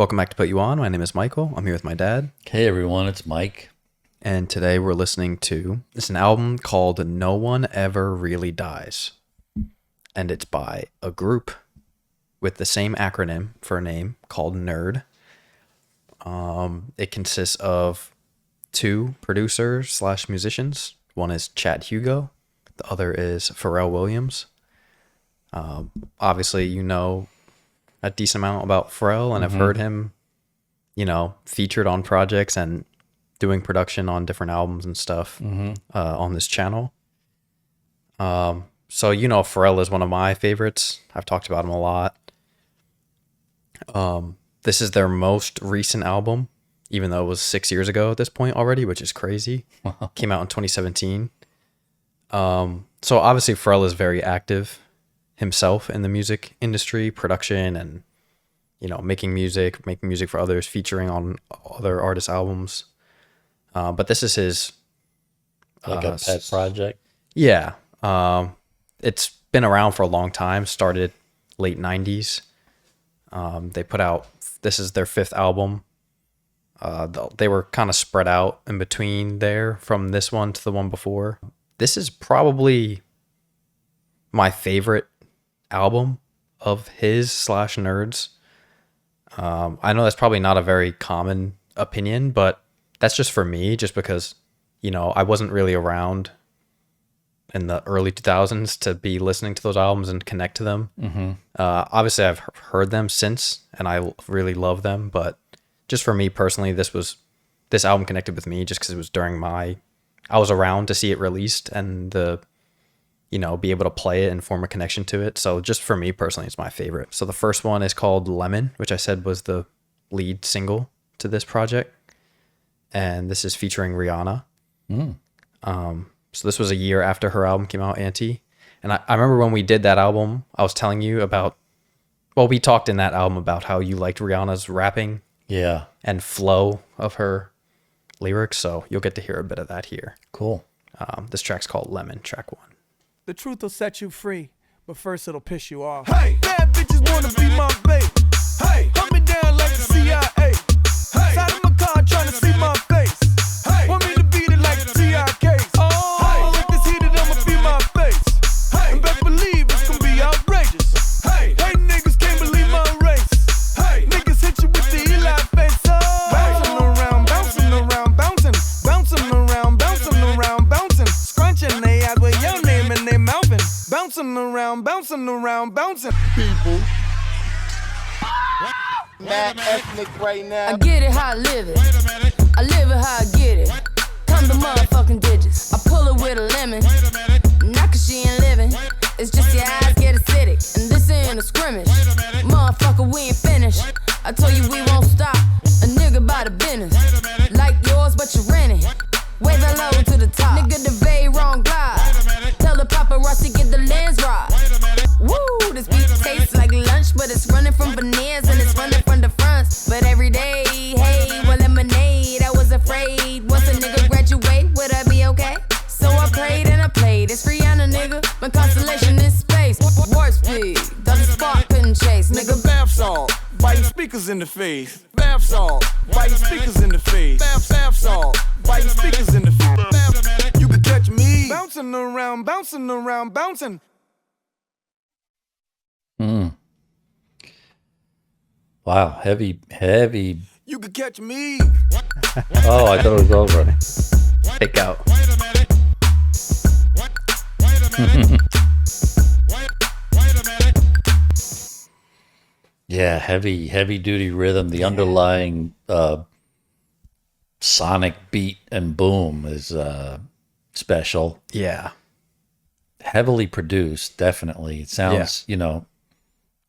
Welcome back to Put You On. My name is Michael. I'm here with my dad. Hey everyone, it's Mike. And today we're listening to an album called No One Ever Really Dies. And it's by a group with the same acronym for a name called N.E.R.D. It consists of two producers / musicians. One is Chad Hugo. The other is Pharrell Williams. Obviously, you know a decent amount about Pharrell, and I've heard him, featured on projects and doing production on different albums and stuff on this channel. So, Pharrell is one of my favorites. I've talked about him a lot. This is their most recent album, even though it was 6 years ago at this point already, which is crazy. Came out in 2017. So obviously Pharrell is very active himself in the music industry, production, and making music for others, featuring on other artists' albums. But this is his Like a pet project. Yeah. It's been around for a long time. Started late 90s. They put out, this is their fifth album. They were kind of spread out in between there from this one to the one before. This is probably my favorite album of his / N.E.R.D's. I know that's probably not a very common opinion, but that's just for me, just because, I wasn't really around in the early 2000s to be listening to those albums and connect to them. Obviously, I've heard them since, and I really love them, but just for me personally, this album connected with me just because it was during I was around to see it released and be able to play it and form a connection to it. So just for me personally, it's my favorite. So the first one is called Lemon, which I said was the lead single to this project. And this is featuring Rihanna. So this was a year after her album came out, Anti. And I remember when we did that album, I was telling you about, we talked in that album about how you liked Rihanna's rapping. Yeah. And flow of her lyrics. So you'll get to hear a bit of that here. Cool. This track's called Lemon, track 1. The truth will set you free, but first it'll piss you off. Hey, bad bitches wanna be my babe. Hey, hunt me down like the CIA. Hey, side of my car trying to see my face. Hey, want me to beat it like the TIKs. Oh, if it's heated, I'ma be my face. Hey, and best believe it's gonna be outrageous. Hey, niggas can't believe my race. Hey, niggas hit you with the Eli face. Bouncing around, bouncing around, bouncing, bouncing around, bouncing around, bouncing, scrunching they eyes with your name and they mouthing, bouncing around, bouncing around, bouncing. People. Mad ethnic right now. I get it how I live it. I live it how I get it. Come the motherfucking digits. I pull it with a lemon. Not cause she ain't living. It's just your eyes get acidic. And this ain't a scrimmage. Motherfucker, we ain't finished. I told you we won't stop. A nigga by the business. Like yours, but you rent it. Way the low to the top. Nigga, the very wrong glide. Tell the paparazzi get the lens right. Woo, this beat tastes like lunch, but it's running from veneers and it's running from the fronts. But every day, hey, well, lemonade. I was afraid once a nigga graduate, would I be okay? So I prayed and I played. It's Rihanna, nigga. My constellation is space. Warp speed, though the spark couldn't chase. Nigga, bath salt, biting speakers in the face. Bath salt, biting speakers in the face. Bath salt, biting speakers in the face. You could catch me bouncing around, bouncing around, bouncing. Wow, heavy. You could catch me. Oh, I thought it was over. Pick out. Yeah, heavy duty rhythm. The underlying sonic beat and boom is special. Yeah. Heavily produced, definitely. It sounds,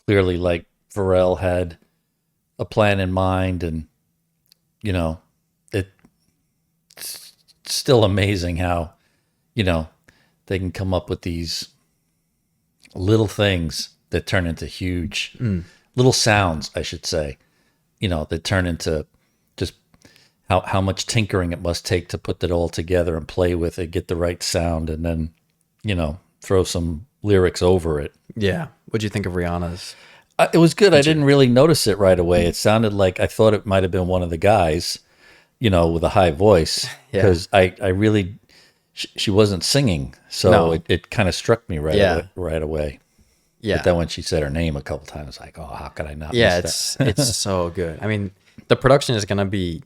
clearly like Pharrell had a plan in mind, and it's still amazing how they can come up with these little things that turn into huge little sounds, I should say, that turn into just how much tinkering it must take to put it all together and play with it, get the right sound, and then throw some lyrics over it. Yeah. What'd you think of Rihanna's? It was good. I didn't really notice it right away. It sounded like I thought it might have been one of the guys, with a high voice, because I really she wasn't singing, so it kind of struck me right away. Yeah. But then when she said her name a couple times, like, oh, how could I not? Yeah, miss that? it's so good. I mean, the production is gonna be,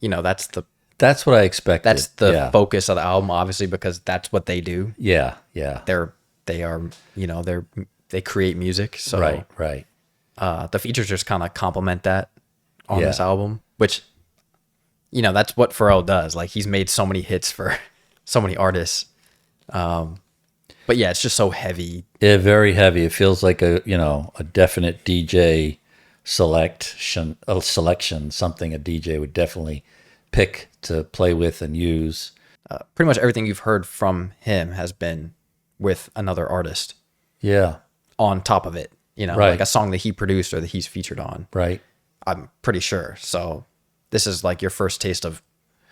That's what I expected. that's the focus of the album, obviously, because that's what they do. Yeah. They create music. So Right. the features just kind of complement that on this album, which, that's what Pharrell does. Like, he's made so many hits for so many artists. But yeah, it's just so heavy. Yeah, very heavy. It feels like a definite DJ selection, something a DJ would definitely pick to play with and use. Pretty much everything you've heard from him has been with another artist. Yeah. On top of it, Right. like a song that he produced or that he's featured on. Right. I'm pretty sure. So this is like your first taste of,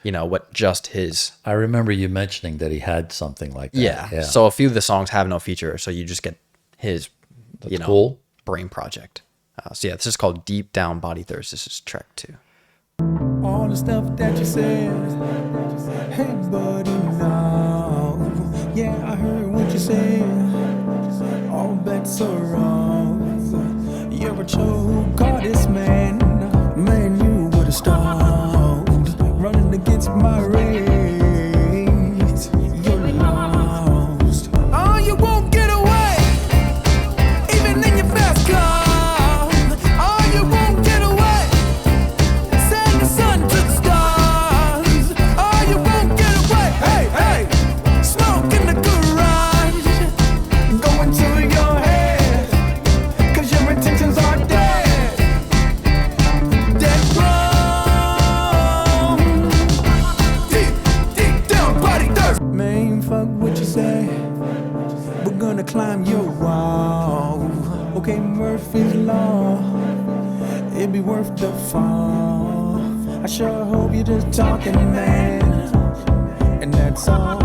what just his. I remember you mentioning that he had something like that. Yeah. So a few of the songs have no feature, so you just get his, cool. brain project. So yeah, this is called Deep Down Body Thirst. This is track 2. All the stuff that you said, hey buddy, no. Yeah, I heard what you said. All bets are off. You're a true goddess, man. Man, you would've stopped running against my race. You're lost. Oh, you won't get away, even in your fast car. Oh, you won't get away. Send the sun to the stars. Oh, you won't get away. Hey, smoke in the garage. Go into your head, 'cause your intentions are dead. Dead wrong. Deep down body thirst. Man, fuck what you say. We're gonna climb your wall. Okay, Murphy's Law. It'd be worth the fall. I sure hope you're just talking, man. And that's all.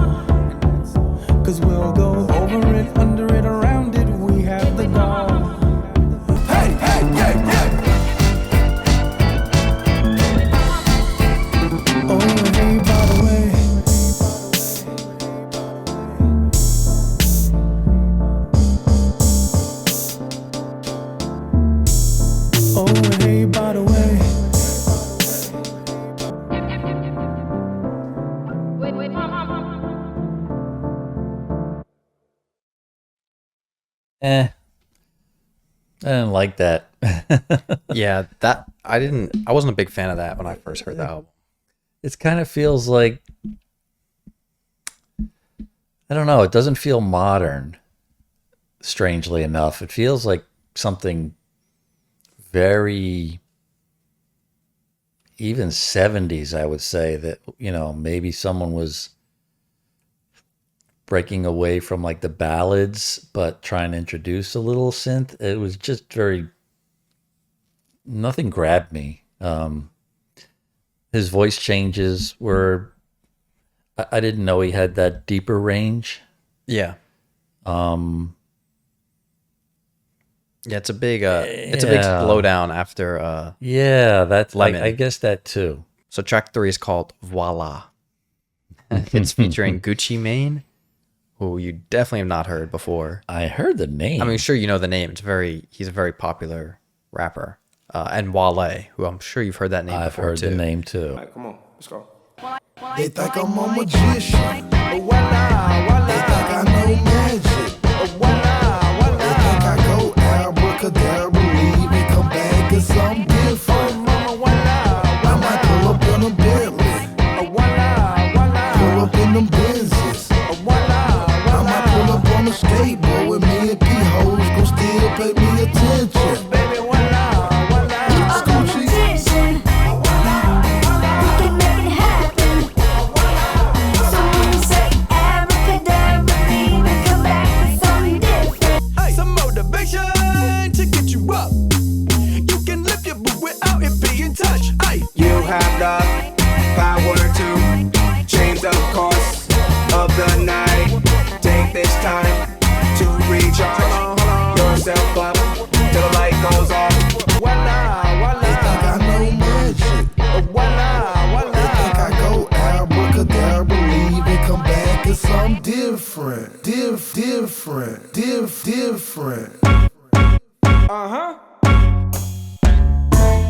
'Cause we'll go over it, under it, around it. We have the goal. Hey, hey, hey, hey. Oh, hey, by the way. Oh, hey, by the way. I didn't like that. Yeah, I wasn't a big fan of that when I first heard the album. It kind of feels like, I don't know, it doesn't feel modern, strangely enough. It feels like something very, even 70s, I would say, that, maybe someone was breaking away from like the ballads, but trying to introduce a little synth. It was just nothing grabbed me. His voice changes were, I didn't know he had that deeper range. Yeah. Yeah, it's a big slowdown after Yeah, that's like, Lemon. I guess that too. So track 3 is called Voilà. It's featuring Gucci Mane, who you definitely have not heard before. I heard the name. I mean, sure you know the name. He's a very popular rapper. And Wale, who I'm sure you've heard that name I've before heard too. the name too. All right, come on, let's go. They think I'm a magician. Voila, voila. They think I know magic. Voila, They think I go abracadabra, leave and come back as something different. mama, voila, I might pull up in a Bentley, voila, voila. pull up in them Benzes. I might pull up on a skateboard with me and P-hoes, gon' still pay me attention. Baby, voila, voila. Scoochie. Some motivation to get you up. You can lift your boot without it being touched. You have the power to change the course of the night. Take this time to recharge yourself up till the light goes different. Uh-huh.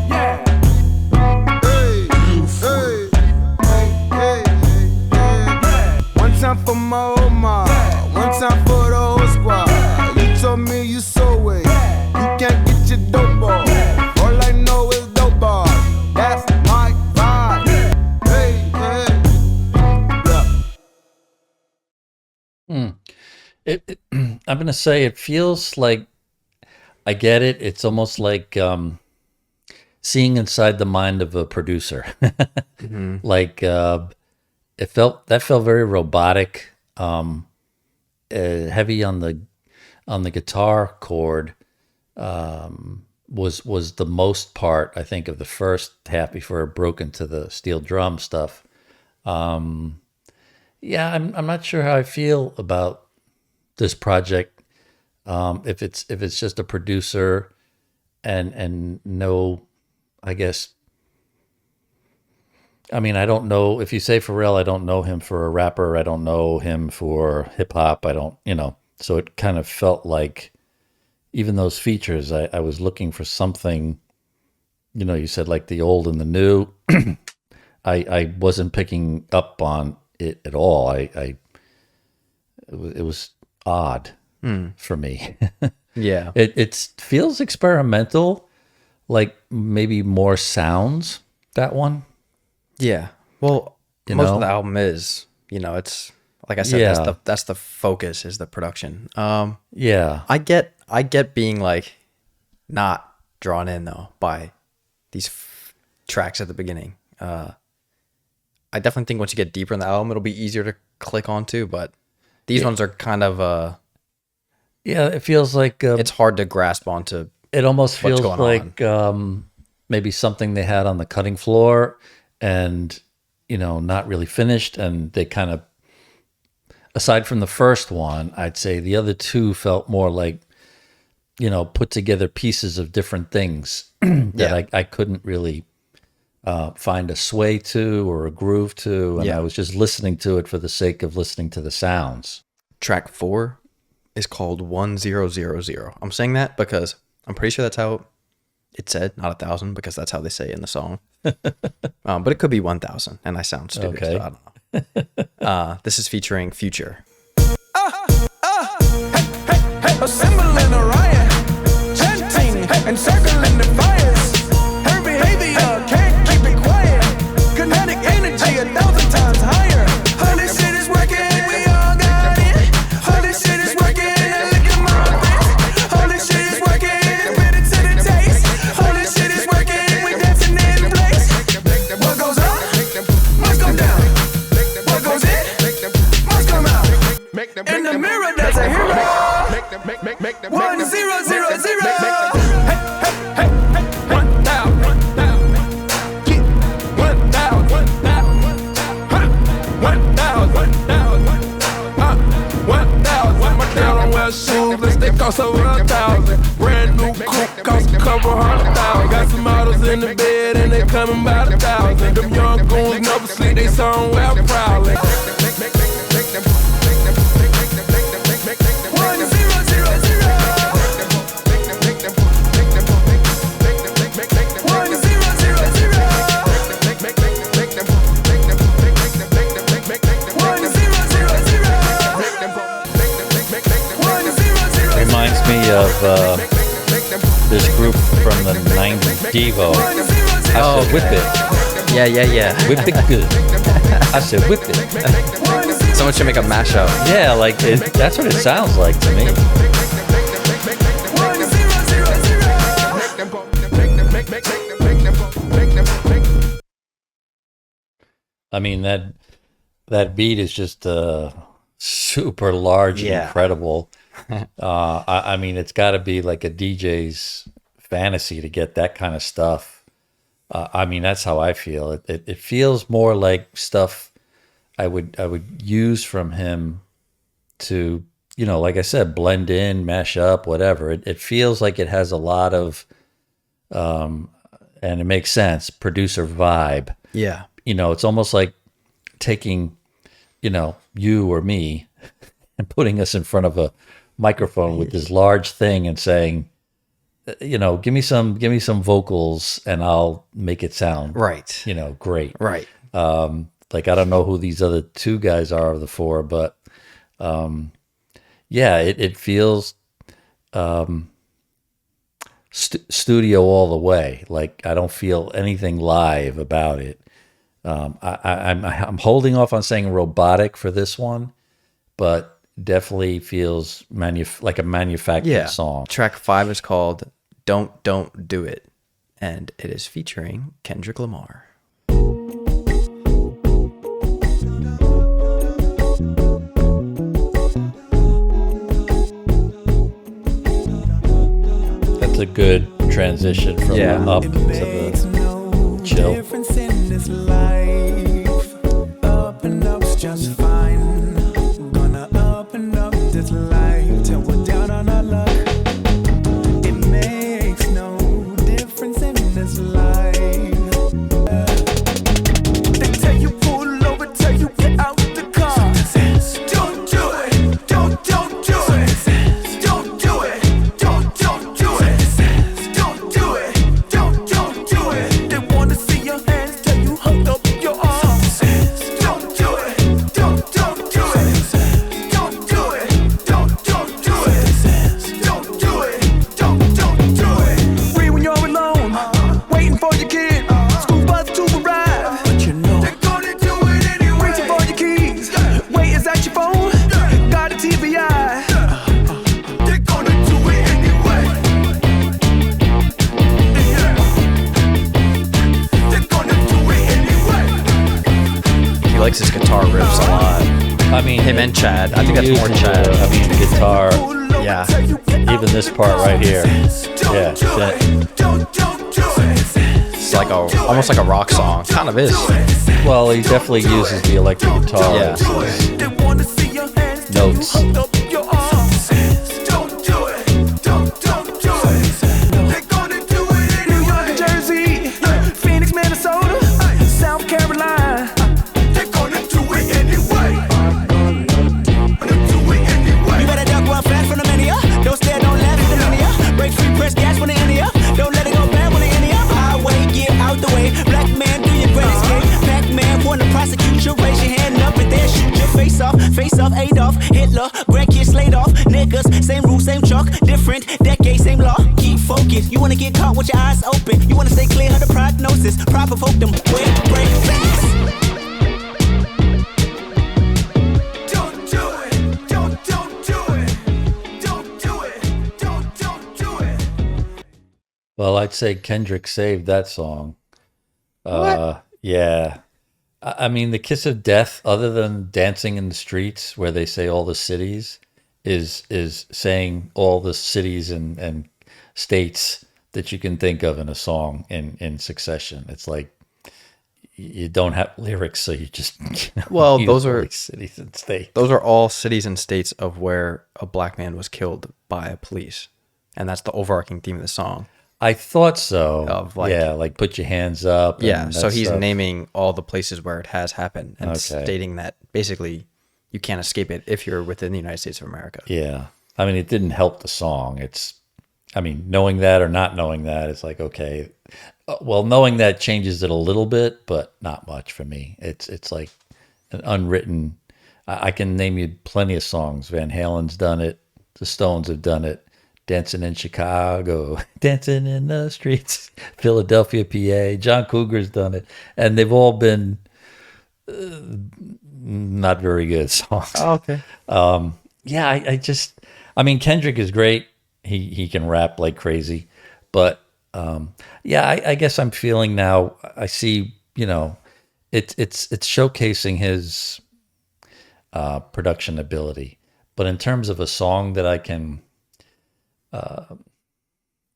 Yeah. One time for my Omar, one time for the whole squad. You told me you so way, you can't get your dope ball. All I know is dope ball. That's my vibe. Hey, yeah. I'm gonna say it feels like I get it. It's almost like seeing inside the mind of a producer. Like it felt very robotic, heavy on the guitar chord. Was the most part, I think, of the first half before it broke into the steel drum stuff. Yeah, I'm not sure how I feel about this project. If it's just a producer and no, I guess. I mean, I don't know if you say Pharrell, I don't know him for a rapper. I don't know him for hip hop. I don't, so it kind of felt like even those features, I was looking for something, you said like the old and the new. I wasn't picking up on it at all. It was odd for me. Yeah. It feels experimental, like maybe more sounds, that one. Yeah. Well, most of the album is, it's like I said, that's the focus is the production. Yeah. I get being like not drawn in though by these tracks at the beginning. I definitely think once you get deeper in the album, it'll be easier to click onto, but these ones are kind of yeah, it feels like it's hard to grasp onto. It almost feels like maybe something they had on the cutting floor and not really finished, and they kind of, aside from the first one, I'd say the other two felt more like put together pieces of different things that I couldn't really find a sway to or a groove to, and I was just listening to it for the sake of listening to the sounds. Track 4 is called 1000. I'm saying that because I'm pretty sure that's how it said, not 1,000, because that's how they say it in the song. But it could be 1,000, and I sound stupid. Okay. So I don't know. This is featuring Future. Assembling a riot, chanting and circling the fires. Her behavior can't keep it quiet. Kinetic energy 1,000 times higher. All this shit is working, we all got it. All this shit is working, and look at my wrist. All this shit is working, and fit it to the taste. All this shit is working, we dancing in place. What goes up, must go down. What goes in, must come out. In the mirror, there's a hero. 1000. Hey, hey, hey, hey, 1,000. Get 1,000. 1,000. My girl don't wear shoes, they cost over 1,000. Brand new coupe cost a couple 100,000. Got some models in the bed and they coming by 1,000. Them young goons never sleep, they somewhere proudly. 1,000. Reminds me of this group from the 90s, Devo. I said, whip it. Yeah. Whip it good. I said, whip it. Someone should make a mashup. Yeah, like that's what it sounds like to me. I mean, that beat is just super large and incredible. I mean, it's got to be like a DJ's fantasy to get that kind of stuff. I mean, that's how I feel. It feels more like stuff I would use from him to, like I said, blend in, mash up, whatever. It feels like it has a lot of, and it makes sense, producer vibe. Yeah. It's almost like taking, you or me and putting us in front of a microphone with this large thing and saying, give me some vocals and I'll make it sound Right. great. Right. Like I don't know who these other two guys are of the four, but it feels studio all the way. Like I don't feel anything live about it. I'm holding off on saying robotic for this one, but definitely feels like a manufactured song. Track 5 is called Don't Do It, and it is featuring Kendrick Lamar. That's a good transition from the up to the chill. Difference in this life. Up and up's just fine. Gonna up and up this life till we're down on our luck. It makes no difference in this life. They tell you pull over, tell you get out the car. Don't do it. Don't do it. Don't do it. Don't do it. Don't do it. Don't do it. They wanna see your hands, tell you hold up your arms. Don't do it. Don't do it. Don't do it. Don't do it. Don't do it. Don't do it. Free when you're alone, waiting for your kid. School bus to arrive, but you know they're gonna do it anyway. Reaching for your keys, wait, is that your phone? Got a TBI. They're gonna do it anyway. They're gonna do it anyway. He likes his guitar riffs a lot. I mean, Him and Chad. I think that's more Chad. I mean, the guitar, Yeah. even this part right here. Yeah, It's like almost like a rock song. Kind of is. well, he definitely uses the electric guitar Yeah. as his notes. New York and Jersey, Phoenix, Minnesota, South Carolina. They're gonna do it anyway. You better duck run fast from the mania. Don't stare, don't laugh at the mania. Break free, press gas when the N.E.R. Don't let it go bad when the N.E.R. Highway, get out the way. Black man, do your great escape. Pac-Man, wanna prosecute you. Raise your hand up and then shoot your face off. Face off, Adolf, Hitler, grandkids slayed off. Niggas, same rule, same chalk. Different decade, same law. Keep focused. You wanna get caught with your eyes open. You wanna stay clear of the prognosis. Provoke them, wait, break, fast. Don't do it. Don't do it. Don't do it. Don't do it. Well, I'd say Kendrick saved that song. Yeah. I mean, the kiss of death, other than dancing in the streets where they say all the cities, is saying all the cities and states that you can think of in a song in succession. It's like you don't have lyrics, so you just Well, use those all are- these cities and states. Those are all cities and states of where a black man was killed by a police. And that's the overarching theme of the song. I thought so. Of, like- yeah, like put your hands up. and Yeah, so that he's stuff. naming all the places where it has happened and Okay. stating that basically you can't escape it if you're within the United States of America. Yeah. I mean, it didn't help the song. Knowing that or not knowing that, it's like, okay. Well, knowing that changes it a little bit, but not much for me. It's like an unwritten, I can name you plenty of songs. Van Halen's done it. The Stones have done it. Dancing in Chicago, dancing in the streets, Philadelphia, PA. John Cougar's done it. And they've all been not very good songs. Oh, okay. Yeah, I mean, Kendrick is great. He can rap like crazy, but I guess I'm feeling now. I see, it's showcasing his production ability, but in terms of a song that I can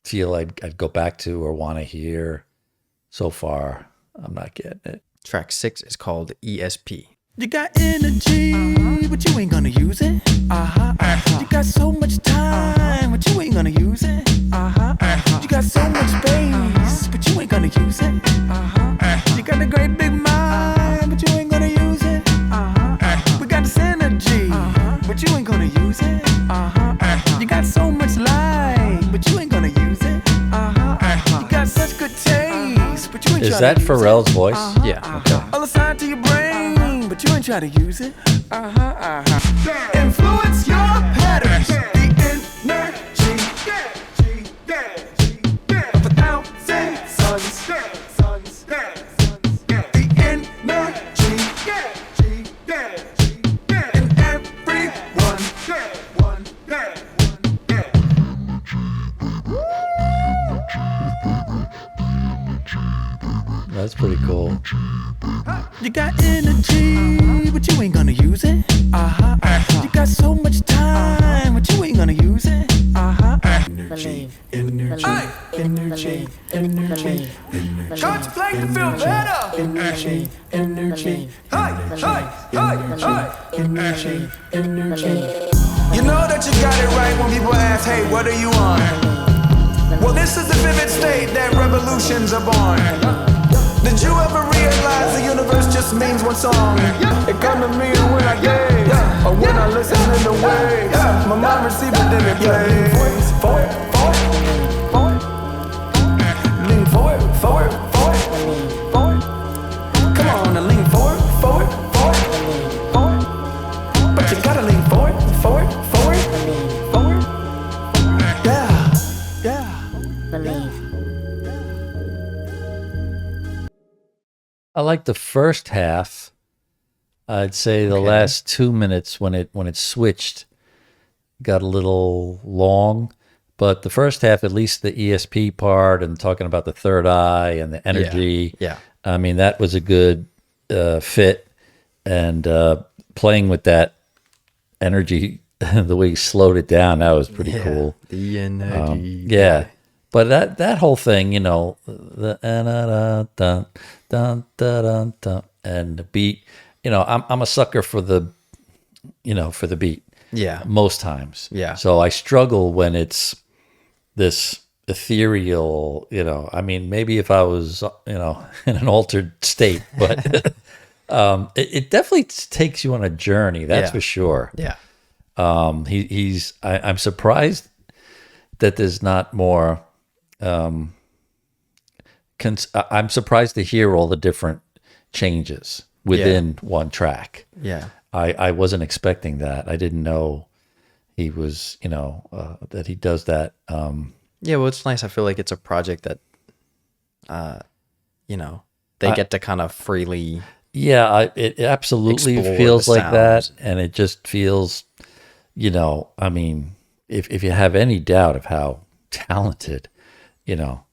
feel I'd go back to or want to hear, so far I'm not getting it. Track 6 is called ESP. You got energy, but you ain't gonna use it. You got so much time, but you ain't gonna use it. You got so much space, but you ain't gonna use it. You got a great big mind, but you ain't gonna use it. We got this energy, but you ain't gonna but you ain't Is try that to use Pharrell's voice? Yeah. All assigned to your brain, but you ain't try to use it. Influence your patterns. The energy of 1,000 suns. The energy in everyone. That's pretty cool. You got energy, but you ain't gonna use it. You got so much time, but you ain't gonna use it. Energy, energy, energy, energy. Contemplate to feel better. Energy, energy, energy, energy. You know that you got it right when people ask, hey, what are you on? Well, this is the vivid state that revolutions are born. Did you ever realize the universe just means one song? It come to me when I gaze, or when I listen in the waves. My mind receives it, then it plays. Forward, forward, forward. Lean forward, forward, forward, forward. Come on, now lean forward, forward, forward, forward. But you gotta lean forward, forward, forward, forward. Yeah, yeah. Believe. I like the first half. I'd say the last 2 minutes when it switched got a little long, but the first half, at least the ESP part and talking about the third eye and the energy. Yeah. I mean, that was a good fit, and playing with that energy, the way he slowed it down, that was pretty cool. The energy. Yeah. But that whole thing, you know, the dun, dun, dun, dun, and the beat, you know, I'm a sucker for the beat. Yeah. Most times. Yeah. So I struggle when it's this ethereal, you know, I mean, maybe if I was, you know, in an altered state, but it definitely takes you on a journey. That's for sure. Yeah. I'm surprised that there's not more. I'm surprised to hear all the different changes within one track. Yeah. I wasn't expecting that. I didn't know he was, you know, that he does that. Yeah, well, it's nice. I feel like it's a project that, you know, they get to kind of freely. Yeah, it absolutely explore feels the like that, sounds. and it just feels, you know, I mean, if you have any doubt of how talented, you know,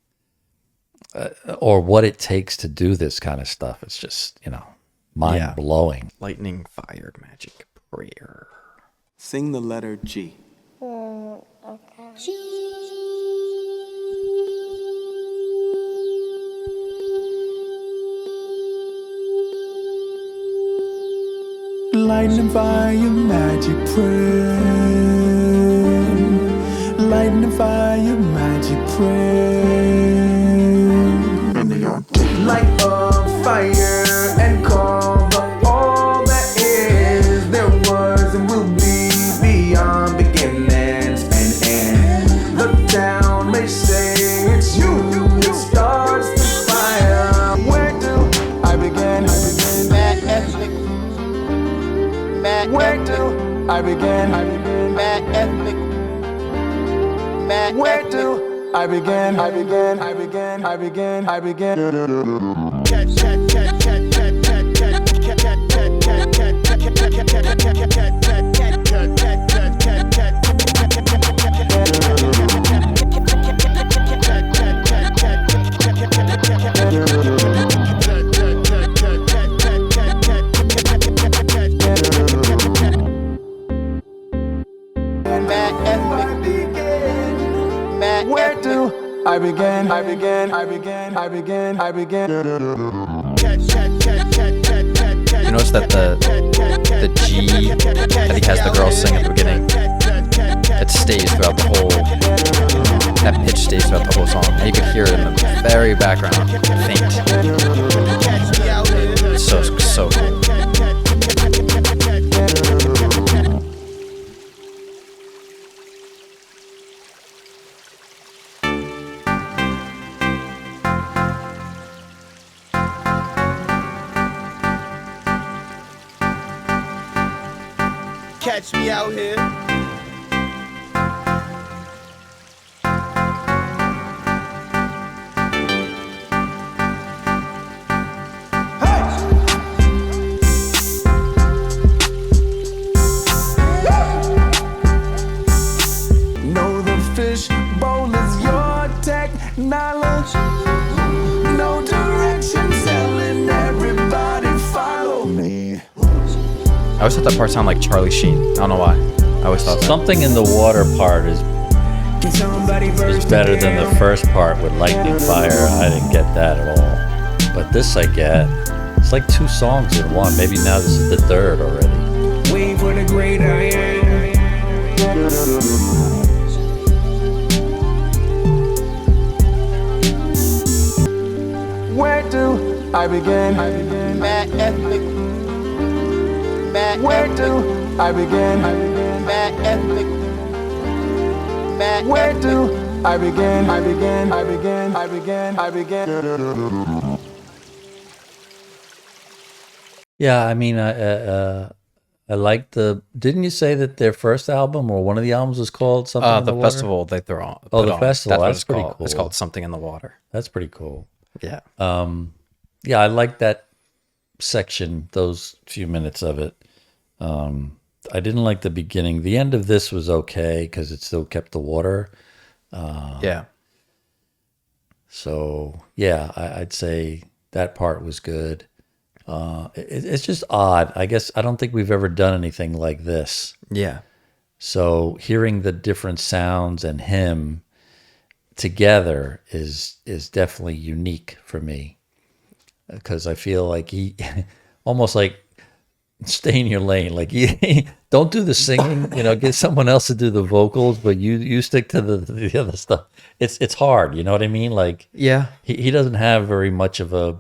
or what it takes to do this kind of stuff, it's just, you know, mind blowing. Lightning, fire, magic, prayer. Sing the letter G. Lightning, fire, magic, prayer. Lightning, fire, magic, prayer. Light of fire and call the all that is, there was and will be beyond beginnings and end. Look down, may say it's you. It starts the fire. Where do I begin? Mad ethnic. Mad Where ethnic. do I begin? Mad ethnic. Mad Where ethnic. do I begin? I begin. I begin. I begin. I begin. Where do I begin? I begin. I begin. I begin. I begin. You notice that the G that he has the girl sing at the beginning, it stays throughout the whole. That pitch stays throughout the whole song, and you can hear it in the very background, faint. So cool. catch me out here. Know the fish bowl is your technology. No direction, telling everybody follow me. I always thought that part sounded like Charlie Sheen. I don't know why. I always thought that. Something in the water part is better than the first part with lightning fire. I didn't get that at all. But this I get. It's like 2 songs in one. Maybe now this is the 3rd already. Wait for the great I am. Where do I begin? Mad ethnic. Mad Where ethnic. do I begin? Mad ethnic. Mad Where ethnic. do I begin? I begin. I begin. I begin. I begin. Yeah, I mean, I like the. Didn't you say that their first album or one of the albums was called something? In the The water? festival they throw on. Oh, put the on. festival, what that's it's pretty called. It's cool. called Something in the Water. That's pretty cool. Yeah. Yeah, I like that section. Those few minutes of it. I didn't like the beginning. The end of this was okay because it still kept the water. Yeah. So yeah, I'd say that part was good. It's just odd. I guess I don't think we've ever done anything like this. Yeah. So hearing the different sounds and him together is definitely unique for me because I feel like he almost like stay in your lane. Like don't do the singing, get someone else to do the vocals, but you stick to the other stuff. It's hard, you know what I mean? Like Yeah. he doesn't have very much of a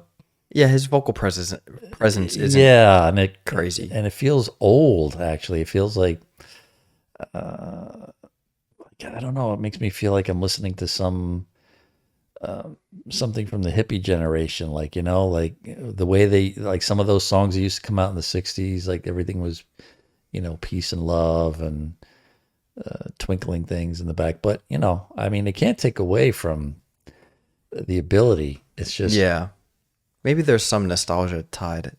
Yeah, his vocal presence isn't and it crazy. and it feels old. Actually, it feels like I don't know. It makes me feel like I'm listening to something from the hippie generation, like the way they like some of those songs that used to come out in the '60s. Like everything was, peace and love and twinkling things in the back. But I mean, it can't take away from the ability. It's just Yeah. Maybe there's some nostalgia tied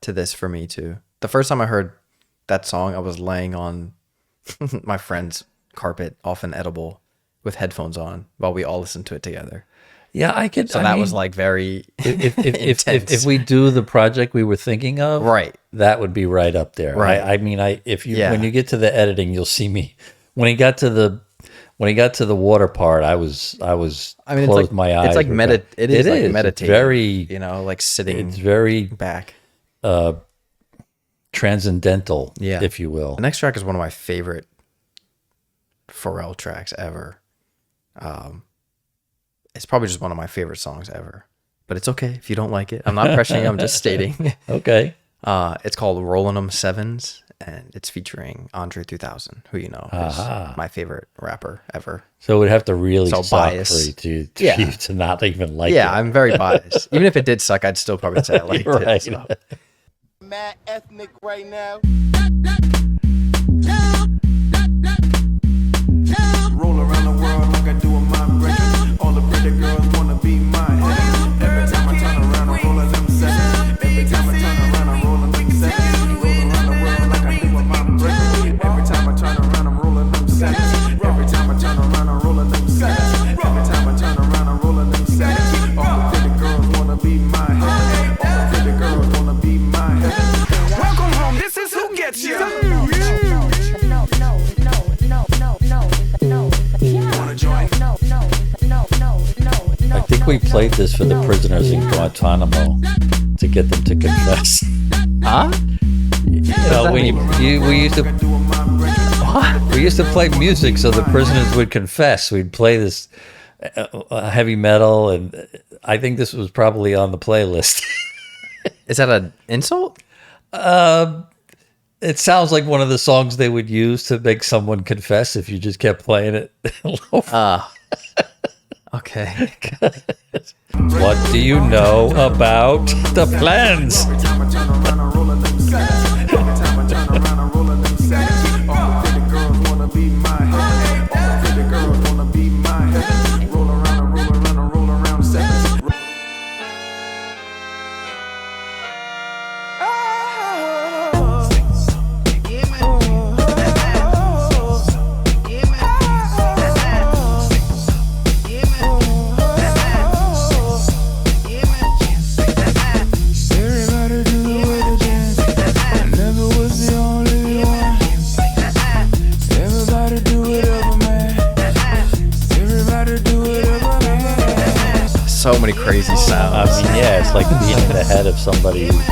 to this for me too. The first time I heard that song, I was laying on my friend's carpet, often edible, with headphones on while we all listened to it together. Yeah, I could. So that was like very if we do the project we were thinking of, right, that would be right up there. Right. I mean, when you get to the editing, you'll see me. When he got to the water part, I was I mean, closed my eyes. It's like it is like It's meditating. very, like sitting. it's very back. transcendental, Yeah. if you will. The next track is one of my favorite Pharrell tracks ever. It's probably just one of my favorite songs ever, but it's okay if you don't like it. I'm not pressuring you, I'm just stating. Okay. It's called Rollinem Sevens, and it's featuring Andre 3000, who is my favorite rapper ever. So it would have to really So suck bias. for you Yeah. to not even like Yeah, it. I'm very biased. Even if it did suck, I'd still probably say I liked Right. it. So. Mad ethnic right now. Roll around the world like I do in my record. All the pretty girls wanna be mine. Every time I turn around, I'm rolling them sevens. Every time I turn around, I'm rolling them sevens. Roll around the world like I do in my record. Every time I turn around, I'm rolling them sevens. Every time I turn around, I'm rolling them sevens. Every time I turn around, I'm rolling them sevens. All the pretty girls wanna be mine. All the pretty girls wanna be mine. Welcome home. This is who gets you. I think we played this for the prisoners in Guantanamo to get them to confess. Huh? We used to play music so the prisoners would confess. We'd play this heavy metal, and I think this was probably on the playlist. Is that an insult? It sounds like one of the songs they would use to make someone confess if you just kept playing it. Okay. What do you know about the plans? Every time I turn around, I'm rolling them sevens. Every time I turn around, I'm rolling them sevens. many crazy sounds. I mean, yeah, it's like being in the head of somebody who's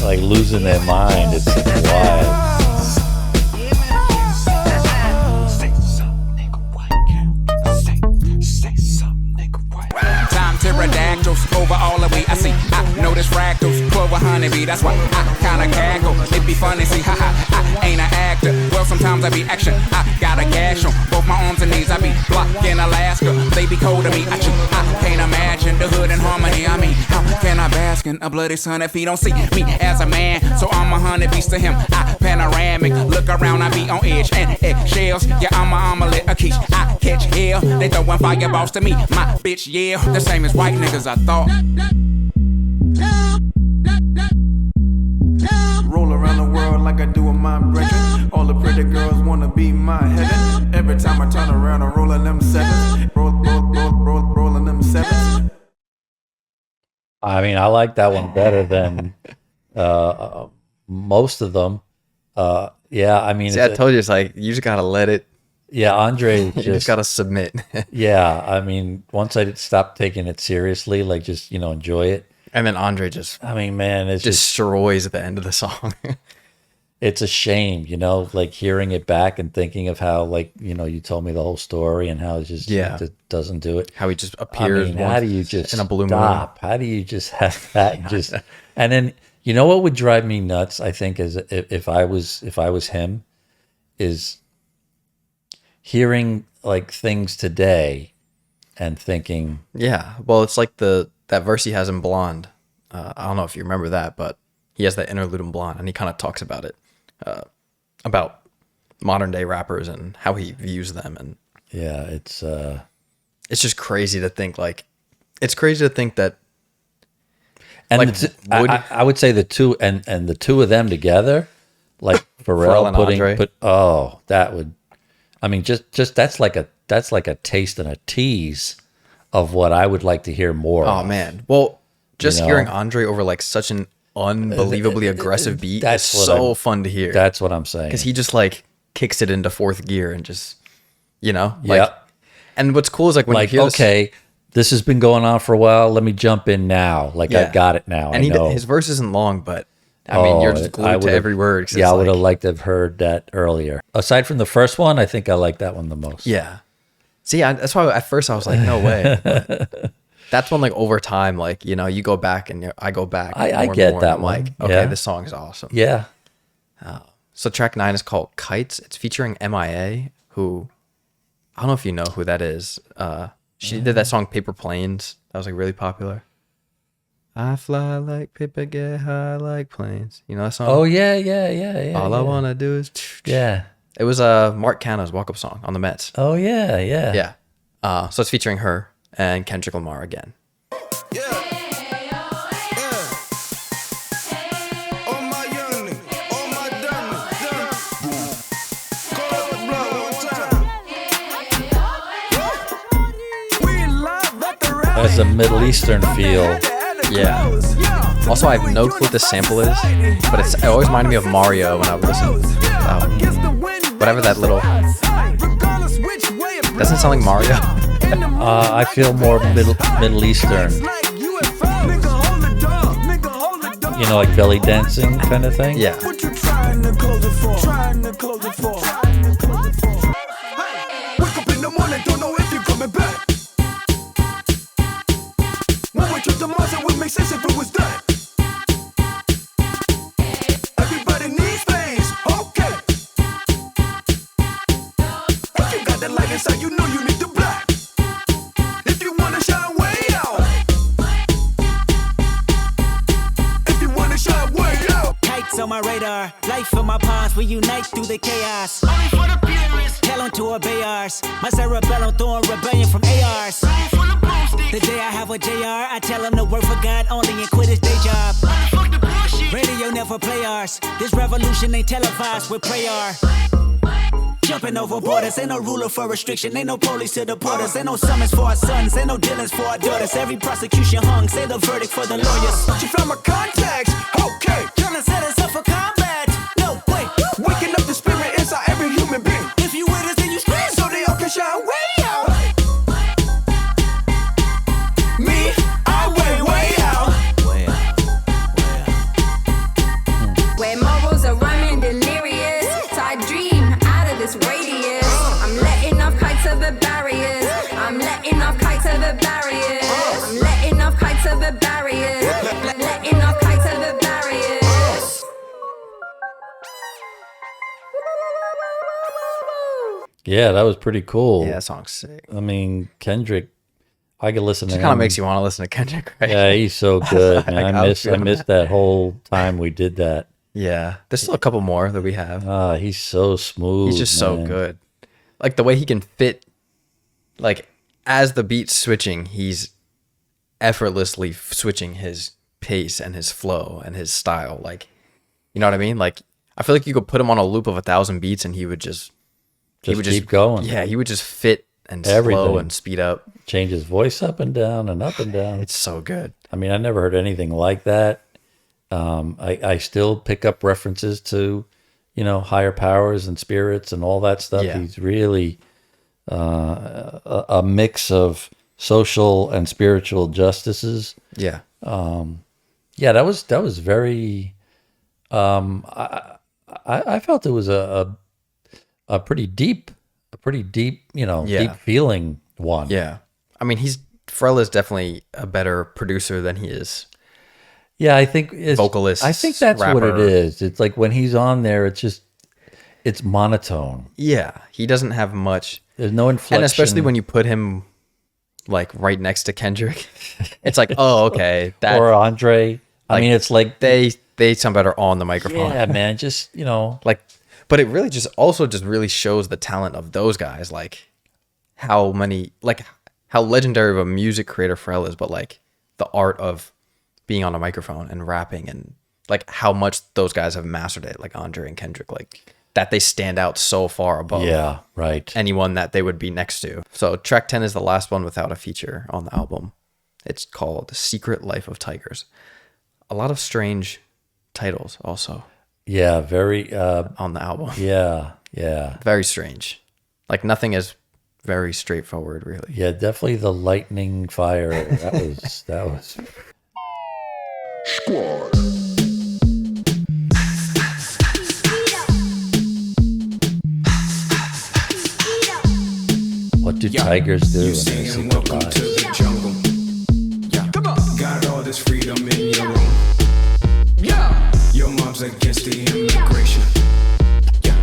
like losing their mind. It's like wild. Pterodactyls over all of me. I see, I notice fractals, clover honeybee. That's why I kinda cackle. It be funny, see, haha, I ain't an actor. Well, sometimes I be action. I got a gash on both my arms and knees. I be blocked in Alaska. They be cold to me. I can't imagine the hood in harmony. I mean, how can I bask in a bloody sun if he don't see me as a man? So I'm a honeybeast to him. I panoramic. Look around, I be on edge and eggshells. Yeah, I'm a omelet, a quiche. I catch hell. They throwin' fireballs to me. My bitch, yeah, the same as white niggas, I thought. Roll around the world like I do with my brethren. All the pretty girls wanna be my heaven. Every time I turn around, I'm rolling them sevens. Rolling them sevens. I mean, I like that one better than most of them. Yeah, I mean, See, I told you, it's like you just gotta let it. yeah, Andre You just gotta submit. yeah, I mean, once I stopped taking it seriously, like just, enjoy it. And then Andre just I mean, man, it's just, destroys at the end of the song. it's a shame, like hearing it back and thinking of how, like, you told me the whole story and how it just it doesn't do it. How he just I appears. mean, how do you just in a blue stop? How do you just have that and then what would drive me nuts, I think, is if I was him, is hearing like things today and thinking, Yeah, well, it's like that verse he has in Blonde. I don't know if you remember that, but he has that interlude in Blonde, and he kind of talks about it, about modern day rappers and how he views them, and yeah, it's just crazy to think it's crazy to think that. and Like, I would say the two and the two of them together, like Pharrell and Andre. that would, I mean, just that's like a taste and a tease of what I would like to hear more. Oh of. man, well, just You know? hearing Andre over like such an unbelievably aggressive beat is so fun to hear. That's what I'm saying. Because he just like kicks it into fourth gear and just, like. Yeah. And what's cool is like when Like, you hear okay, this has been going on for a while. Let me jump in now. Like, Yeah. I got it now. and I know. his verse isn't long, but I mean, you're just glued to every word. 'Cause Yeah, it's I would have like- liked to have heard that earlier. Aside from the first one, I think I like that one the most. Yeah. See, that's why at first I was like, no way. But that's when like over time, like, you go back and I go back. I more and get more, that and I'm one. like, okay, Yeah. this song is awesome. Yeah. So track 9 is called Kites. It's featuring MIA, who I don't know if you know who that is. She did that song Paper Planes. That was like really popular. I fly like paper, get high like planes. You know that song? Oh, yeah. All I want to do is... Yeah. It was Mark Canna's walk-up song on the Mets. Oh, yeah. Yeah. So it's featuring her and Kendrick Lamar again. Has a Middle Eastern feel. Yeah. Also, I have no clue what the sample is, but it always reminded me of Mario when I would listen to whatever that little... Doesn't it sound like Mario? I feel more Middle Eastern. Like belly dancing kind of thing. Yeah. What you trying to close it for? Trying to close it for? Wake up in the morning, don't know if you're coming back. When we took the Mars, it would make sense if it was done. Everybody needs things, okay. If you got that light inside, you know you need the black. If you wanna shine way out. If you wanna shine way out. Kites on my radar, life in my pawns, we unite through the chaos. Only for the purists. Tell them to obey ours. My cerebellum throwing rebellion from ARs. Only for the broomsticks. The day I have a JR, I tell him to work for God only and quit his day job. Fuck the bullshit. Radio never play ours. This revolution ain't televised with prayer. Jumping over borders, ain't no ruler for restriction, ain't no police to deport us, ain't no summons for our sons, ain't no dealings for our daughters. Every prosecution hung, say the verdict for the lawyers. She found my contacts, okay. Trying to set us up for combat. No, wait. Waking up the spirit inside every human being. If you with us, then you scream. So they all can shine way out. Yeah, that was pretty cool. Yeah, that song's sick. I mean, Kendrick, I could listen to It him. kind of makes you want to listen to Kendrick, right? Yeah, he's so good, man. I Like, miss that whole time we did that. Yeah, there's still a couple more that we have. He's so smooth. He's just so man. good. Like the way he can fit, like as the beat's switching, he's effortlessly switching his pace and his flow and his style. Like, you know what I mean? Like, I feel like you could put him on a loop of 1,000 beats and he would just keep going. Yeah, he would just fit and Everything. slow and speed up. Change his voice up and down and up and down. It's so good. I mean, I never heard anything like that. I still pick up references to, higher powers and spirits and all that stuff. Yeah. He's really a mix of social and spiritual justices. Yeah. Yeah, that was very. I felt it was a pretty deep, deep feeling one. Yeah. I mean, Pharrell is definitely a better producer than he is. Yeah, I think vocalist. I think that's what it rapper. is. It's like when he's on there, it's monotone. Yeah, he doesn't have much. There's no inflection, And especially when you put him like right next to Kendrick, it's like, oh, okay, that or Andre. I mean, it's like they sound better on the microphone. yeah, man. Just like, but it really just really shows the talent of those guys. Like how legendary of a music creator Pharrell is, but like the art of being on a microphone and rapping and like how much those guys have mastered it, like Andre and Kendrick, like that they stand out so far above anyone that they would be next to. So track 10 is the last one without a feature on the album. It's called The Secret Life of Tigers. A lot of strange titles also. Yeah, very on the album. Yeah. Very strange. Like nothing is very straightforward, really. Yeah, definitely the lightning fire. That was Squad. What do tigers do? You in say their and secret welcome lives? to the jungle. Yeah. Come on. Got all this freedom in your room. Yeah. Your mom's against the immigration. Yeah.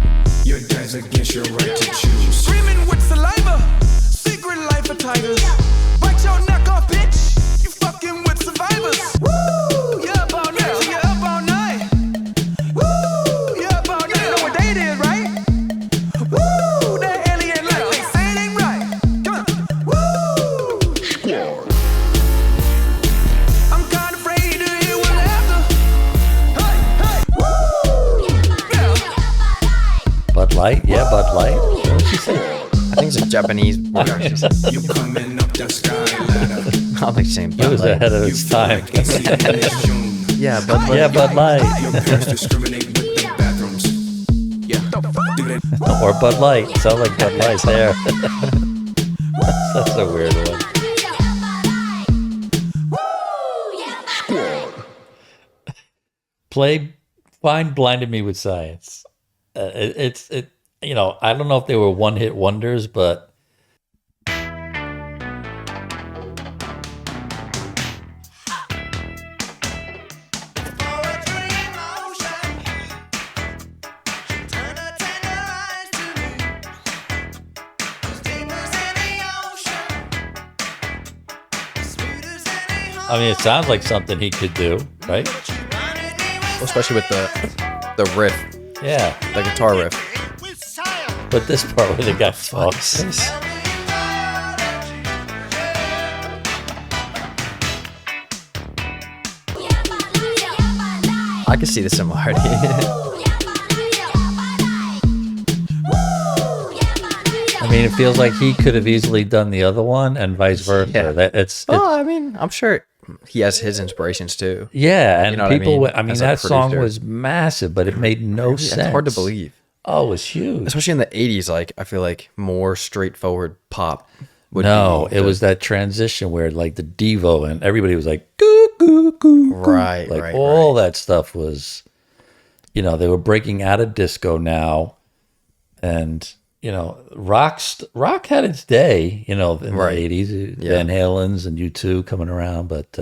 Your dad's against your right to choose. Screaming with saliva, secret life of tigers. Bite your neck off, bitch. You fucking with survivors. Woo! You up all night, so you up all night. Woo! You up all night. You know what day it is, right? Woo! That alien life, they say it ain't right. Come on. Woo! Squad. I'm kinda afraid to hear what after. Hey, hey. Woo! Yeah. Bud Light? Yeah, Bud Light. What did she say? I think it's a Japanese word. You coming up that sky ladder. I don't think same. He was ahead of his time. Yeah, but Yeah, Bud Light. Your parents discriminate with the bathrooms. Yeah. Do that. Or Bud Light. Sound like Bud Light there. That's a weird one. Find Blinded Me with Science. I don't know if they were one-hit wonders, but I mean, it sounds like something he could do, right? especially with the riff, Yeah. the guitar riff. But this part where they got talks. I can see the similarity. I mean, it feels like he could have easily done the other one, and vice versa. Yeah. It's Oh, I mean, I'm sure he has his inspirations too. yeah, and You know what I people. mean? I mean, As a that song producer. was massive, but it made no sense. It's hard to believe, Oh, it was huge. especially in the '80s. Like, I feel like more straightforward pop. Would No, be it the- was that transition where like the Devo and everybody was like, goo, goo, goo, goo. Right, Like right, all that stuff was, they were breaking out of disco now. And, rock had its day, in Right. the 80s, Yeah. Van Halen's and U2 coming around. But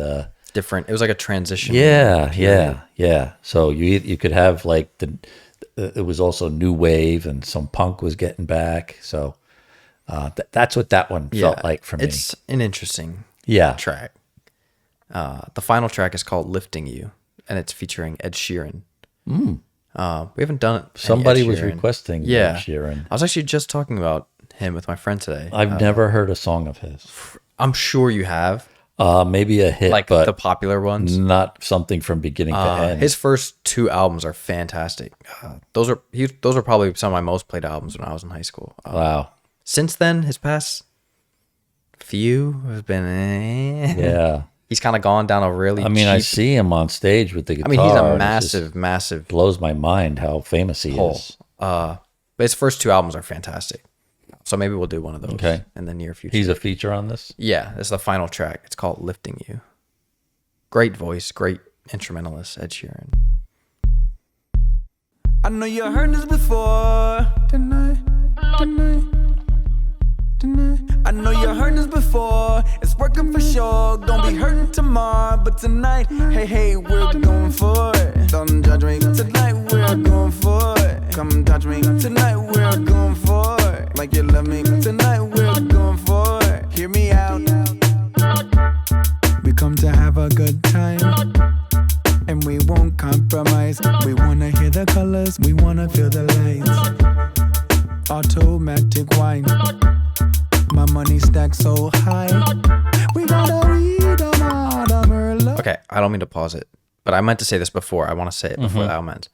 different. It was like a transition. yeah. period. So you could have like it was also new wave and some punk was getting back. So that's what that one felt like for me. It's an interesting Yeah. track. The final track is called "Lifting You," and it's featuring Ed Sheeran. We haven't done it. Somebody was requesting Yeah, Ed Sheeran. I was actually just talking about him with my friend today. I've never heard a song of his. I'm sure you have, Maybe a hit, like but the popular ones. not something from beginning to end. His first 2 albums are fantastic. Those are probably some of my most played albums when I was in high school. Wow. Since then, his past few have been. Yeah. He's kind of gone down a really. I mean, I cheap- see him on stage with the guitar. I mean, he's a and it just massive blows my mind how famous he hole. is. But his first 2 albums are fantastic. So maybe we'll do one of those Okay. in the near future. He's a feature on this. Yeah, this is the final track. It's called "Lifting You." Great voice, great instrumentalist, Ed Sheeran. I know you heard this before. Tonight. I know you heard this before. It's working for sure. Gonna be hurting tomorrow, but tonight, hey, we're going for it. Don't judge me. Tonight we're going for it. Come touch me. Tonight we're going for it. Like you love me. Tonight we're going for it. Hear me out. We come to have a good time, and we won't compromise. We wanna hear the colors. We wanna feel the lights. Automatic wine. My money stacked so high. We gotta read them out of her love. Okay, I don't mean to pause it, but I meant to say this before. I want to say it before the album ends.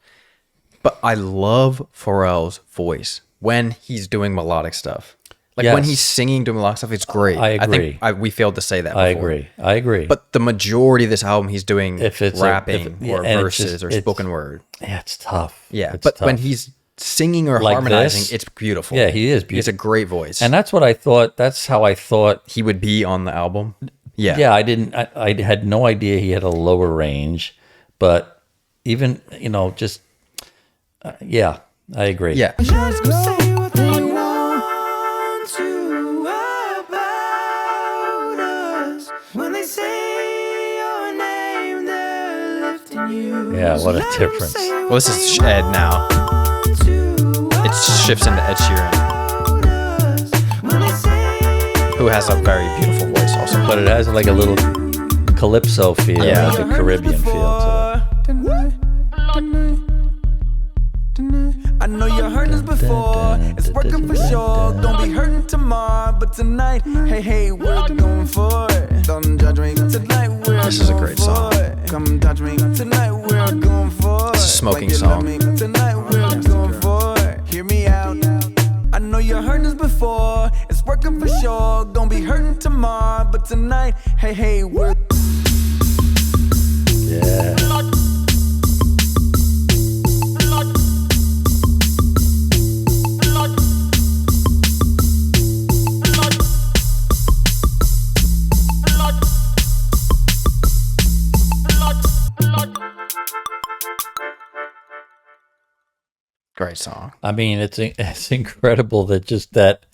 But I love Pharrell's voice when he's doing melodic stuff. Like when Yes. he's singing, doing melodic stuff, it's great. I agree. I think we failed to say that before. I agree. But the majority of this album, he's doing If it's rapping or and it's verses just- or it's- spoken word. yeah, it's tough. Yeah, It's but tough. when he's singing or Like harmonizing, this? it's beautiful. Yeah, he is He has a beautiful. great voice. And that's what I thought. That's how I thought. he would be on the album. Yeah. Yeah, I had no idea he had a lower range, but even, just, yeah, I agree. Yeah. Just go say what they want to about us. When they say your name, they're lifting you. Yeah, what a difference. Well, this is Ed now. It shifts into Ed Sheeran, who has a very beautiful voice also. But it has like a little calypso feel, Yeah. like a Caribbean feel to I know you heard this before. It's working for sure. Don't be hurting tomorrow, but tonight, hey, we're going for it. Don't judge me. Tonight we're This is a going great for song. it. Come touch me. Tonight we're going for it. It's a smoking Like you love song. me. Tonight we're going for it. Hear me out. I know you heard this before. It's working for sure. Don't be hurting tomorrow, but tonight, hey, we're. Yeah. Great song. I mean, it's incredible that just that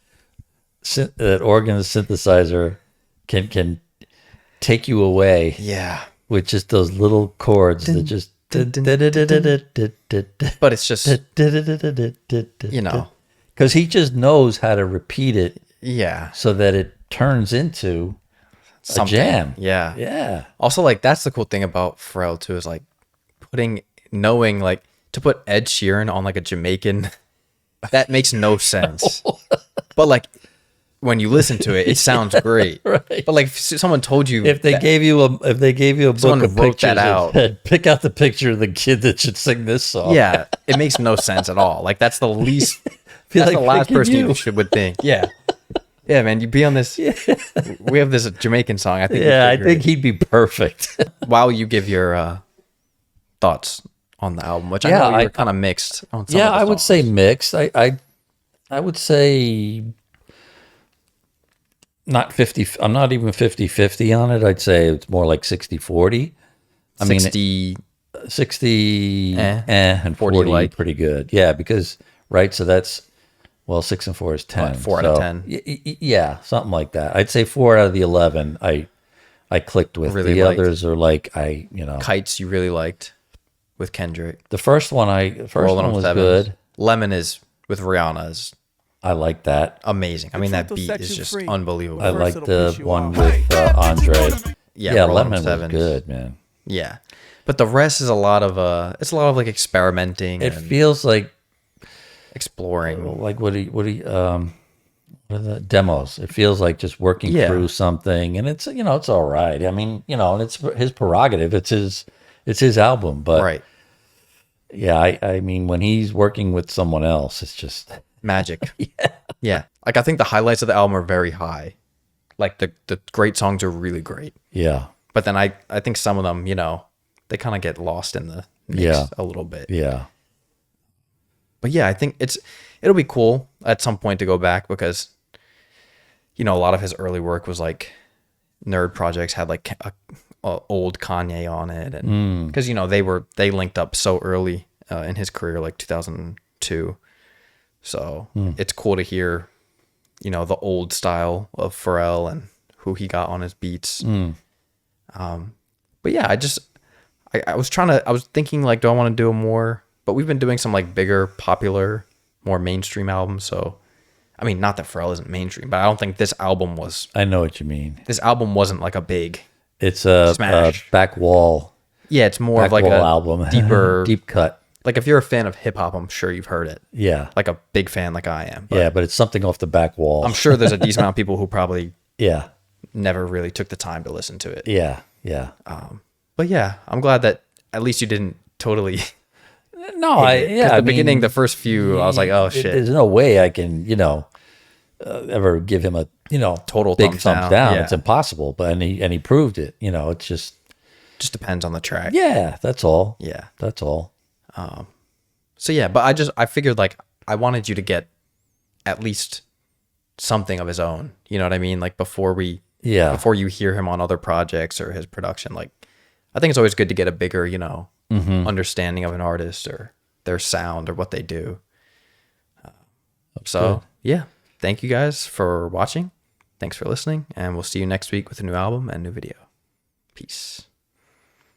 organ synthesizer can take you away Yeah. with just those little chords that just. But it's just, you know, because he just knows how to repeat it yeah. so that it turns into a jam. Yeah. Yeah. Also, like, that's the cool thing about Pharrell, too, is like knowing, like, to put Ed Sheeran on like a Jamaican, that makes no sense. But like, when you listen to it, it sounds great. Right. But like, if someone told you If they gave you a book Someone of wrote pictures that out. said, pick out the picture of the kid that should sing this song. yeah, it makes no sense at all. Like, that's the least, Feel that's like the last picking person you. you would think. Yeah. Yeah, man, you'd be on this. We have this Jamaican song. I think. Yeah, I you'd figure think he'd be perfect. it. While you give your thoughts on the album, which I Yeah, know you're I- kind of mixed on. Some Yeah, of the I would say songs. mixed. I would say not 50. I'm not even 50-50 on it. I'd say it's more like 60-40. I mean, 60. 60 and 40 40 like. pretty good. Yeah, because right, so that's 6 and 4 is 10. 4 out of So, 10. Yeah, something like that. I'd say 4 out of the 11 I clicked with. Really the liked. others are like Kites you really liked. with Kendrick. The first one Rolling was 7s. good. Lemon is with Rihanna is I like that. amazing. I mean, that truth will beat set is you just free. unbelievable. I First like it'll the piss you one off. with Andre. Yeah, Yeah, Rolling Lemon was 7s. good, man. Yeah, but the rest is a lot of like experimenting It and feels like exploring. what are the demos? It feels like just working Yeah. through something, and it's it's all right. I mean, and it's his prerogative. It's his album, but Right, yeah, I mean, when he's working with someone else, it's just magic. Yeah, like I think the highlights of the album are very high. Like the great songs are really great, yeah, but then I think some of them, they kind of get lost in the mix Yeah. a little bit. yeah, But yeah, I think it'll be cool at some point to go back because, a lot of his early work was like N.E.R.D projects had like a old Kanye on it, and because they linked up so early in his career, like 2002. So it's cool to hear, the old style of Pharrell and who he got on his beats. But yeah, I was thinking like, do I want to do more? But we've been doing some like bigger, popular, more mainstream albums. So, I mean, not that Pharrell isn't mainstream, but I don't think this album was. I know what you mean. This album wasn't like a big. It's a Smash. back wall Yeah, it's more of like wall a album, deeper, deep cut. Like if you're a fan of hip hop, I'm sure you've heard it. Yeah, Like a big fan, like I am. yeah, but it's something off the back wall. I'm sure there's a decent amount of people who probably Yeah, never really took the time to listen to it. yeah, yeah. But yeah, I'm glad that at least you didn't totally. No, The beginning, the first few, I was like, oh shit. There's no way I can, ever give him a, Total big thumbs thumbs down. down. Yeah. It's impossible. But and he proved it. It's just Just depends on the track. yeah. That's all. Yeah. That's all. So yeah, but I figured like I wanted you to get at least something of his own. You know what I mean? Like before you hear him on other projects or his production, like I think it's always good to get a bigger, understanding of an artist or their sound or what they do. So yeah, thank you guys for watching. Thanks for listening, and we'll see you next week with a new album and new video. Peace.